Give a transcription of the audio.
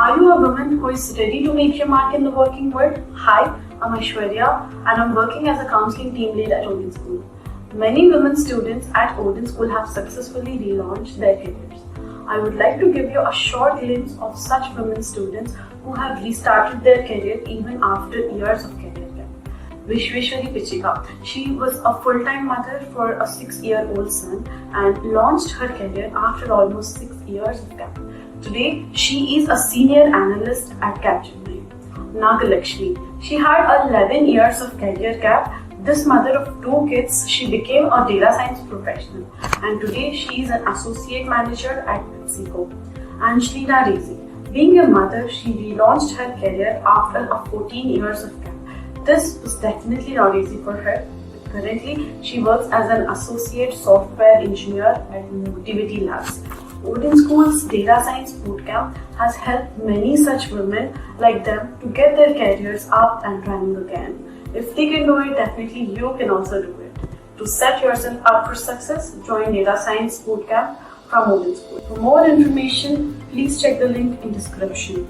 Are you a woman who is ready to make your mark in the working world? Hi, I'm Aishwarya and I'm working as a counseling team lead at OdinSchool. Many women students at OdinSchool have successfully relaunched their careers. I would like to give you a short glimpse of such women students who have restarted their career even after years of career gap. Vishweshwari Pichika. She was a full-time mother for a 6-year-old son and launched her career after almost 6 years of gap. Today, she is a senior analyst at Capgemini. Nagalakshmi. She had 11 years of career gap. This mother of 2 kids, she became a data science professional and today she is an associate manager at PepsiCo. Angelina Rezi. Being a mother, she relaunched her career after a 14 years of gap. This was definitely not easy for her. Currently, she works as an associate software engineer at Motivity Labs. OdinSchool's data science bootcamp has helped many such women like them to get their careers up and running again. If they can do it, definitely you can also do it. To set yourself up for success, join Data Science Bootcamp from OdinSchool. For more information, please check the link in description.